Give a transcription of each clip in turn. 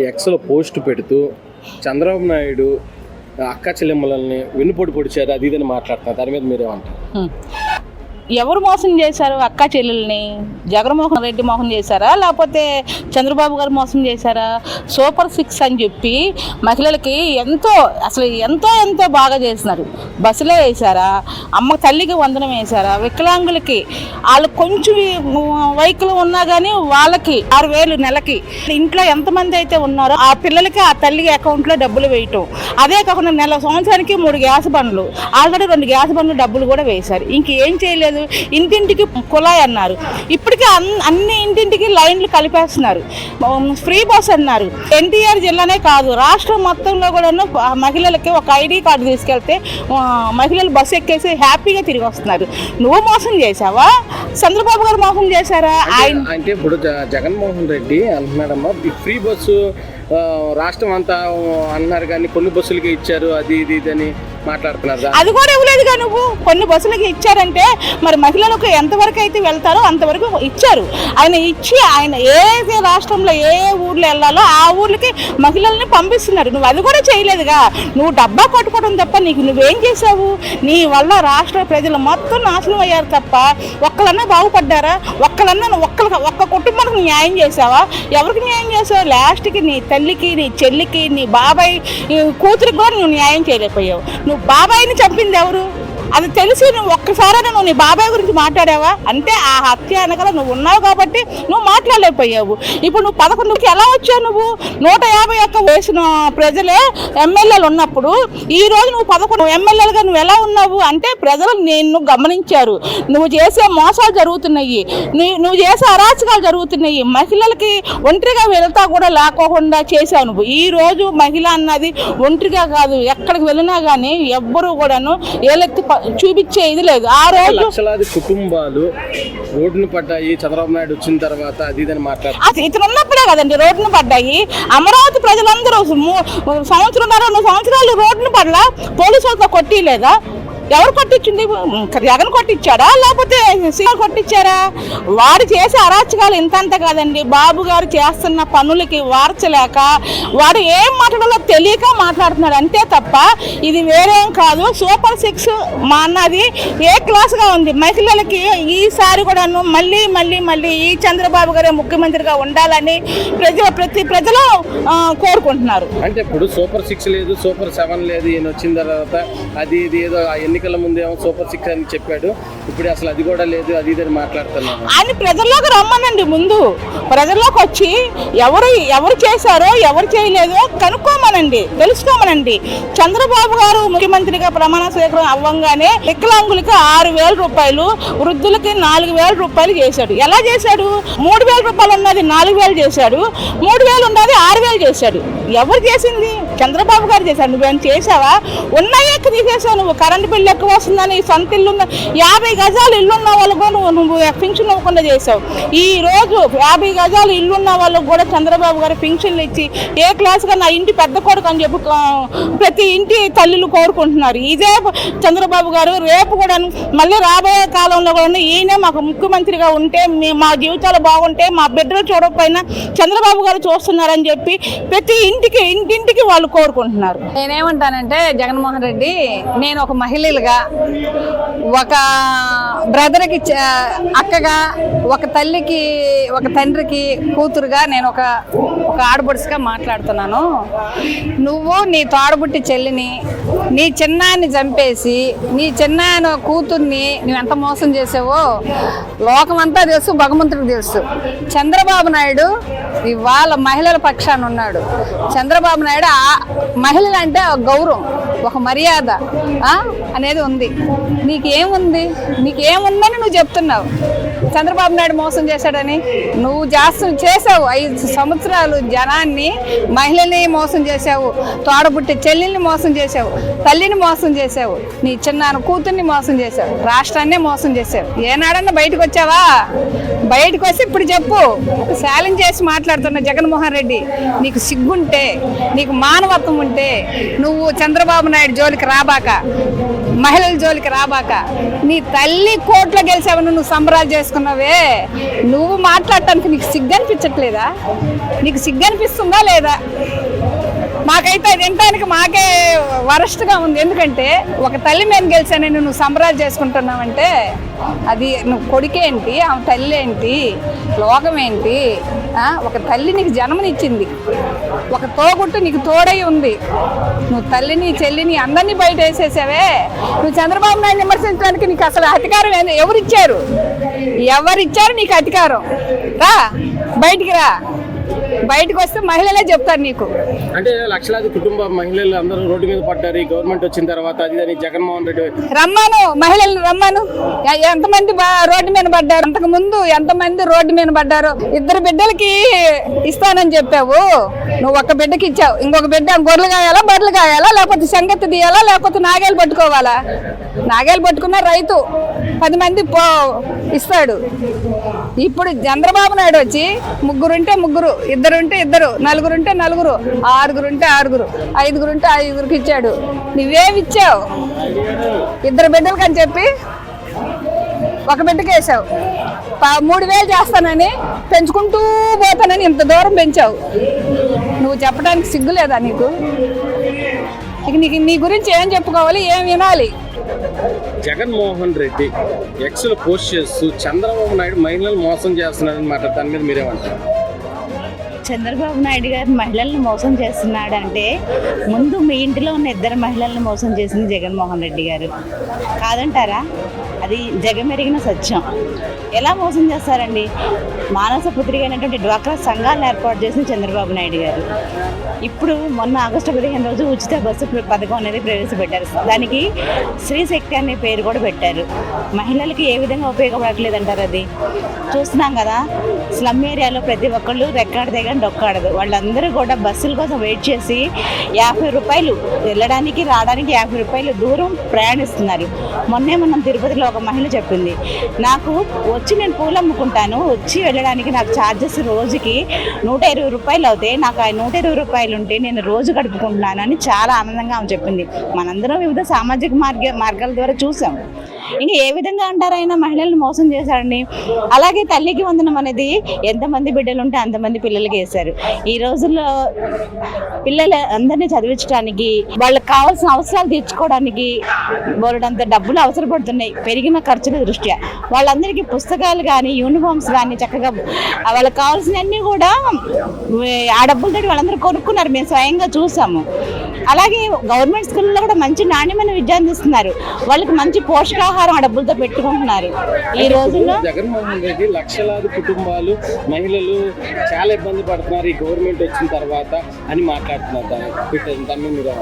ఎక్స్లో పోస్ట్ పెడుతూ చంద్రబాబు నాయుడు అక్క చెల్లెమ్మలని వెన్నుపోటు పొడిచారు అది ఇదని మాట్లాడుతున్నారు. దాని మీద మీరేమంటారు? ఎవరు మోసం చేశారు? అక్క చెల్లెల్ని జగన్మోహన్ రెడ్డి మోసం చేశారా, లేకపోతే చంద్రబాబు గారు మోసం చేశారా? సూపర్ 6 అని చెప్పి మహిళలకి ఎంతో బాగా చేస్తున్నారు. బస్సులే వేశారా, అమ్మ తల్లికి వందనం వేశారా, వికలాంగులకి వాళ్ళు కొంచెం వెహికల్ ఉన్నా కానీ వాళ్ళకి 6,000 నెలకి. ఇంట్లో ఎంతమంది అయితే ఉన్నారో ఆ పిల్లలకి ఆ తల్లి అకౌంట్లో డబ్బులు వేయటం. అదే కాకుండా సంవత్సరానికి 3 గ్యాస్ బండ్లు, ఆల్రెడీ 2 గ్యాస్ బండ్లు డబ్బులు కూడా వేశారు. ఇంకేం చేయలేదు. ఇంటింటికి కుళాయి అన్నారు. ఇప్పటికీ అన్ని ఇంటింటికి లైన్లు కలిపేస్తున్నారు. ఫ్రీ బస్ అన్నారు. ఎన్టీఆర్ జిల్లానే కాదు, రాష్ట్రం మొత్తంలో కూడా మహిళలకి ఒక ఐడి కార్డు తీసుకెళ్తే మహిళలు బస్సు ఎక్కేసి హ్యాపీగా తిరిగి వస్తున్నారు. నువ్వు మోసం చేసావా? చంద్రబాబు గారు మోసం చేశారా? అంటే ఇప్పుడు జగన్మోహన్ రెడ్డి అంటున్నాడమ్మా ఫ్రీ బస్సు రాష్ట్రం అంతా అన్నారు కానీ కొన్ని బస్సులకి ఇచ్చారు అది ఇది అని మాట్లాడుతున్నారు. అది కూడా ఇవ్వలేదుగా నువ్వు. కొన్ని బస్సులకి ఇచ్చారంటే మరి మహిళలకు ఎంతవరకు అయితే వెళ్తారో అంతవరకు ఇచ్చారు. ఆయన ఏ రాష్ట్రంలో ఏ ఊర్లో వెళ్ళాలో ఆ ఊర్లకి మహిళల్ని పంపిస్తున్నారు. నువ్వు అది కూడా చేయలేదుగా. నువ్వు డబ్బా కొట్టుకోవడం తప్ప నువ్వేం చేసావు? నీ వల్ల రాష్ట్ర ప్రజలు మొత్తం నాశనం అయ్యారు తప్ప ఒక్కలన్నా బాగుపడ్డారా? ఒక్క కుటుంబానికి న్యాయం చేసావా? ఎవరికి న్యాయం చేసావు? లాస్ట్కి నీ తల్లికి, నీ చెల్లికి, నీ బాబాయ్ కూతురికి కూడా నువ్వు న్యాయం చేయలేకపోయావు. నువ్వు బాబాయిని చంపింది ఎవరు? అది తెలిసి నువ్వు ఒక్కసారైనా నువ్వు నీ బాబాయ్ గురించి మాట్లాడావా? అంటే ఆ హత్య వెనకాల నువ్వు ఉన్నావు కాబట్టి నువ్వు మాట్లాడలేకపోయావు. ఇప్పుడు నువ్వు 11కి ఎలా వచ్చావు? నువ్వు 151 వేసిన ప్రజలే ఎమ్మెల్యేలు ఉన్నప్పుడు ఈ రోజు నువ్వు 11 ఎమ్మెల్యేలుగా నువ్వు ఎలా ఉన్నావు? అంటే ప్రజలు నిన్ను గమనించారు. నువ్వు చేసే మోసాలు జరుగుతున్నాయి, నువ్వు చేసే అరాచకాలు జరుగుతున్నాయి. మహిళలకి ఒంటరిగా వెళ్తా కూడా లేకోకుండా చేసావు నువ్వు. ఈ రోజు మహిళ అన్నది ఒంటరిగా కాదు, ఎక్కడికి వెళ్ళినా కానీ ఎవ్వరూ కూడాను ఏలెత్తి చూపించే ఇది లేదు. ఆ రోజు లక్షలాది కుటుంబాలు రోడ్డును పడ్డాయి చంద్రబాబు నాయుడు వచ్చిన తర్వాత అది ఇదని మాట్లాడుతున్నారు. అసలు ఇతను ఉన్నప్పుడే కదండి రోడ్డును పడ్డాయి. అమరావతి ప్రజలందరూ 2 సంవత్సరాలు రోడ్డును పడలా, పోలీసులతో కొట్టిలేదా? ఎవరు కొట్టించింది? జగన్ కొట్టించాడా లేకపోతే సీఎం కొట్టించారా? వాడు చేసే అరాచకాలు ఇంతంత కాదండి. బాబు గారు చేస్తున్న పనులకి వార్చలేక వాడు ఏం మాట్లాడాలో తెలియక మాట్లాడుతున్నాడు అంతే తప్ప ఇది వేరేం కాదు. సూపర్ 6 మా అన్నది ఏ క్లాస్గా ఉంది. మహిళలకి ఈసారి కూడా మళ్ళీ ఈ చంద్రబాబు గారే ముఖ్యమంత్రిగా ఉండాలని ప్రజలు కోరుకుంటున్నారు. అంటే ఇప్పుడు సూపర్ 6 లేదు, సూపర్ 7 లేదు. ఈయన వచ్చిన తర్వాత అది ఇది ఏదో ఎన్నికల ముందేమో సూపర్ 6 అని చెప్పాడు. ఇప్పుడు అసలు అది కూడా లేదు అది ఇదని మాట్లాడుతున్నాను. ఆయన ప్రజల్లోకి రమ్మనండి. ముందు ప్రజల్లోకి వచ్చి ఎవరు చేశారో ఎవరు చేయలేదో కనుక్కోమనండి, తెలుసుకోమనండి. చంద్రబాబు గారు ముఖ్యమంత్రిగా ప్రమాణ స్వీకారం అవ్వంగానే వికలాంగులకి 6,000 రూపాయలు, వృద్ధులకి 4,000 రూపాయలు చేశాడు. ఎలా చేశాడు? 3,000 రూపాయలు ఉన్నది 4,000 చేశాడు, 3,000 ఉన్నది 6,000 చేశాడు. ఎవరు చేసింది? చంద్రబాబు గారు చేశాడు. నువ్వేం చేసావా? ఉన్నాయే తీసేసావు. నువ్వు కరెంటు బిల్లు ఎక్కువ వస్తుందని, సొంత ఇల్లు 50 గజాలు ఇల్లున్న వాళ్ళకు కూడా నువ్వు పింఛన్ ఇవ్వకుండా చేసావు. ఈ రోజు 50 గజాలు ఇల్లున్న వాళ్ళకు కూడా చంద్రబాబు గారు పింఛన్లు ఇచ్చి ఏ క్లాస్గా నా ఇంటి పెద్ద కొడుకు అని చెప్పి ప్రతి ఇంటి తల్లులు కోరుకుంటున్నారు. ఇదే చంద్రబాబు గారు రేపు కూడా మళ్ళీ రాబోయే కాలంలో కూడా ఈయనే మాకు ముఖ్యమంత్రిగా ఉంటే మా జీవితాలు బాగుంటే మా బిడ్డలు చూడకపోయినా చంద్రబాబు గారు చూస్తున్నారని చెప్పి ప్రతి ఇంటింటికి వాళ్ళు కోరుకుంటున్నారు. నేనేమంటానంటే జగన్మోహన్ రెడ్డి, నేను ఒక మహిళలుగా, ఒక బ్రదర్కి అక్కగా, ఒక తల్లికి ఒక తండ్రికి కూతురుగా నేను ఒక ఆడబడుసుగా మాట్లాడుతున్నాను. నువ్వు నీ తోడబుట్టి చెల్లిని, నీ చిన్నాన్ని చంపేసి నీ చిన్నాయన కూతుర్ని నువ్వు ఎంత మోసం చేసావో లోకమంతా తెలుసు, భగవంతుడికి తెలుసు. చంద్రబాబు నాయుడు ఇవాళ మహిళల పక్షాన ఉన్నాడు. చంద్రబాబు నాయుడు మహిళలు అంటే ఒక గౌరవం, ఒక మర్యాద అనేది ఉంది. నీకేముందని నువ్వు చెప్తున్నావు చంద్రబాబు నాయుడు మోసం చేశాడని? నువ్వు చేసావు 5 సంవత్సరాలు జనాన్ని, మహిళల్ని మోసం చేసావు, తోడబుట్టి చెల్లెల్ని మోసం చేసావు, తల్లిని మోసం చేసావు, నీ చిన్నాన్న కూతుర్ని మోసం చేసావు, రాష్ట్రాన్నే మోసం చేసావు. ఏనాడన్నా బయటకు వచ్చావా? బయటకు వచ్చి ఇప్పుడు చెప్పు. ఛాలెంజ్ చేసి మాట్లాడుతున్న జగన్మోహన్ రెడ్డి, నీకు సిగ్గుంటే, నీకు మానవత్వం ఉంటే నువ్వు చంద్రబాబు నాయుడు జోలికి రాబాక. మహిళల జోలికి రాబాక. నీ తల్లి కోర్టులో గెలిచావని నువ్వు సంబరాలు చేసుకున్నావే, నువ్వు మాట్లాడటానికి నీకు సిగ్గు అనిపించట్లేదా? నీకు సిగ్గు అనిపిస్తుందా లేదా? మాకైతే అది వినటానికి మాకే వరస్ట్గా ఉంది. ఎందుకంటే ఒక తల్లి మేము గెలిచానని నువ్వు సంబరాలు చేసుకుంటున్నావంటే అది నువ్వు కొడుకేంటి, ఆమె తల్లి ఏంటి, లోకం ఏంటి? ఒక తల్లి నీకు జన్మనిచ్చింది, ఒక తోగుట్టు నీకు తోడై ఉంది. నువ్వు తల్లిని చెల్లిని అందరినీ బయట వేసేసావే. నువ్వు చంద్రబాబు నాయుడు విమర్శించడానికి నీకు అసలు అధికారం ఎవరిచ్చారు నీకు అధికారం? రా బయటికి రా. బయటకు వస్తే మహిళలే చెప్తారు నీకు. అంటే లక్షలాది కుటుంబ మహిళలు అందరూ రోడ్డు మీద పడ్డారు ఈ గవర్నమెంట్ వచ్చిన తర్వాత. అది జగన్మోహన్ రెడ్డి రమ్మాను, మహిళలను రమ్మాను. ఎంతమంది రోడ్డు మీద పడ్డారు? అంతకు ముందు ఎంతమంది రోడ్డు మీద పడ్డారు? 2 బిడ్డలకి ఇస్తానని చెప్పావు, నువ్వు ఒక బిడ్డకి ఇచ్చావు. ఇంకొక బిడ్డ గొర్రెలు కాయాలా, బర్రెలు కాయాలా, లేకపోతే సంగతి తీయాలా, లేకపోతే నాగేలు పట్టుకోవాలా? నాగేలు పట్టుకున్న రైతు 10 మంది ఇస్తాడు. ఇప్పుడు చంద్రబాబు నాయుడు వచ్చి 3 ఉంటే 3, 2 ఉంటే 2, 4 ఉంటే 4, 6 ఉంటే 6, 5 ఉంటే 5కి ఇచ్చాడు. నువ్వేమిచ్చావు? 2 బిడ్డలకి అని చెప్పి ఒక బిడ్డకి వేసావు. 3,000 చేస్తానని పెంచుకుంటూ పోతానని ఇంత దూరం పెంచావు. నువ్వు చెప్పడానికి సిగ్గు లేదా నీకు? నీకు నీ గురించి ఏం చెప్పుకోవాలి, ఏం వినాలి? జగన్మోహన్ రెడ్డి ఎక్స్లో పోస్ట్ చేస్తూ చంద్రబాబు నాయుడు మహిళలు మోసం చేస్తున్నారని మాట, దాని మీద మీరేమంటారు? చంద్రబాబు నాయుడు గారు మహిళలను మోసం చేస్తున్నాడంటే ముందు మీ ఇంటిలో ఉన్న 2 మహిళలను మోసం చేసింది జగన్మోహన్ రెడ్డి గారు కాదంటారా? అది జగమెరిగిన సత్యం. ఎలా మోసం చేస్తారండి? మానస పుత్రిక అయినటువంటి డ్వాక్రా సంఘాలను ఏర్పాటు చేసిన చంద్రబాబు నాయుడు గారు ఇప్పుడు మొన్న ఆగస్టు 15 రోజు ఉచిత బస్సు పథకం అనేది ప్రవేశపెట్టారు. దానికి స్త్రీశక్తి అనే పేరు కూడా పెట్టారు. మహిళలకి ఏ విధంగా ఉపయోగపడట్లేదంటారు? అది చూస్తున్నాం కదా. స్లమ్ ఏరియాలో ప్రతి ఒక్కళ్ళు రెక్కాడితే కానీ డొక్కాడదు. వాళ్ళందరూ కూడా బస్సుల కోసం వెయిట్ చేసి 50 రూపాయలు వెళ్ళడానికి రావడానికి 50 రూపాయలు దూరం ప్రయాణిస్తున్నారు. మొన్నే మనం తిరుపతిలో ఒక మహిళ చెప్పింది, నాకు వచ్చి నేను పూలు అమ్ముకుంటాను, వచ్చి వెళ్ళడానికి నాకు ఛార్జెస్ రోజుకి 120 రూపాయలు అవుతాయి, నాకు ఆ 120 రూపాయలు ఉంటే నేను రోజు గడుపుకుంటున్నాను అని చాలా ఆనందంగా ఆమె చెప్పింది. మనందరం వివిధ సామాజిక మార్గాల ద్వారా చూసాం. ఇంకా ఏ విధంగా అంటారు ఆయన మహిళలను మోసం చేశారని? అలాగే తల్లికి వందనం అనేది ఎంతమంది బిడ్డలు ఉంటే అంతమంది పిల్లలకి వేశారు. ఈ రోజుల్లో పిల్లలు అందరినీ చదివించడానికి, వాళ్ళకి కావాల్సిన అవసరాలు తీర్చుకోవడానికి బోలెడంత డబ్బులు అవసరపడుతున్నాయి పెరిగిన ఖర్చుల దృష్ట్యా. వాళ్ళందరికీ పుస్తకాలు కానీ యూనిఫామ్స్ కానీ చక్కగా వాళ్ళకి కావాల్సినవన్నీ కూడా ఆ డబ్బులతో వాళ్ళందరూ కొనుక్కున్నారు. మేము స్వయంగా చూసాము. అలాగే గవర్నమెంట్ స్కూల్లో కూడా మంచి నాణ్యమైన విద్య అందిస్తున్నారు. వాళ్ళకి మంచి పోషకాహారం ఆ డబ్బులతో పెట్టుకుంటున్నారు. ఈ రోజుల్లో జగన్మోహన్ రెడ్డి లక్షలాది కుటుంబాలు మహిళలు చాలా ఇబ్బంది పడుతున్నారు ఈ గవర్నమెంట్ వచ్చిన తర్వాత అని మాట్లాడుతున్నారు. దాన్ని మీరు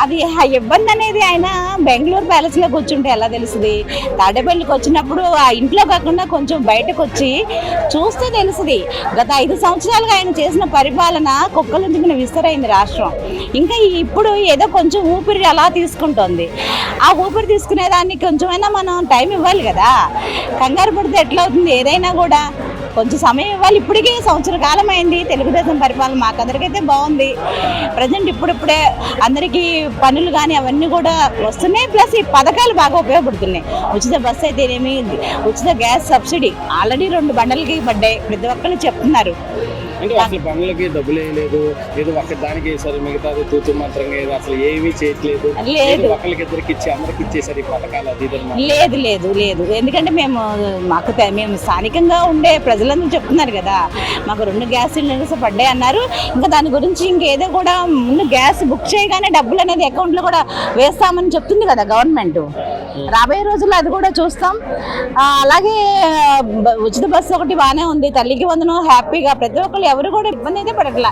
అది ఆ ఇబ్బంది అనేది ఆయన బెంగళూరు ప్యాలెస్లో కూర్చుంటే ఎలా తెలుస్తుంది? తాడేపల్లికి వచ్చినప్పుడు ఆ ఇంట్లో కాకుండా కొంచెం బయటకు వచ్చి చూస్తే తెలుస్తుంది. గత 5 సంవత్సరాలుగా ఆయన చేసిన పరిపాలన కుక్కలుంచుకుని విస్తరైంది రాష్ట్రం. ఇంకా ఇప్పుడు ఏదో కొంచెం ఊపిరి అలా తీసుకుంటోంది. ఆ ఊపిరి తీసుకునేదానికి కొంచెమైనా మనం టైం ఇవ్వాలి కదా. కంగారు పడితే ఎట్లా అవుతుంది? ఏదైనా కూడా కొంచెం సమయం ఇవ్వాలి. ఇప్పటికీ 1 సంవత్సర కాలం అయింది తెలుగుదేశం పరిపాలన. మాకందరికైతే బాగుంది. ప్రజెంట్ ఇప్పుడిప్పుడే అందరికీ పనులు కానీ అవన్నీ కూడా వస్తున్నాయి. ప్లస్ ఈ పథకాలు బాగా ఉపయోగపడుతున్నాయి. ఉచిత బస్సు అయితేనేమి, ఉచిత గ్యాస్ సబ్సిడీ ఆల్రెడీ 2 బండలకి పడ్డాయి. ప్రతి ఒక్కరు చెప్తున్నారు. అంటే అసలు బండ్లకి డబ్బులు వేయలేదు, ఏదో ఒక్క దానికి వేసారు, మిగతాది తూతు మాత్రంగా ఏదో అసలు ఏమీ చేయట్లేదు. ఒకరికి ఇద్దరికి ఇచ్చి అందరికి ఇచ్చేసారు ఈ పథకాలు. అది లేదు లేదు లేదు ఎందుకంటే మేము స్థానికంగా ఉండే ప్రజలందరూ చెప్తున్నారు కదా, మాకు 2 గ్యాస్ సిలిండర్స్ పడ్డాయి అన్నారు. ఇంకా దాని గురించి ఇంకేదో కూడా ముందు గ్యాస్ బుక్ చేయగానే డబ్బులు అనేది అకౌంట్లో కూడా వేస్తామని చెప్తుంది కదా గవర్నమెంట్. రాబోయే రోజుల్లో అది కూడా చూస్తాం. అలాగే ఉచిత బస్సు ఒకటి బాగానే ఉంది. తల్లికి వందనం హ్యాపీగా ప్రతి ఒక్కళ్ళు ఎవరు కూడా ఇబ్బంది అయితే పడట్లా.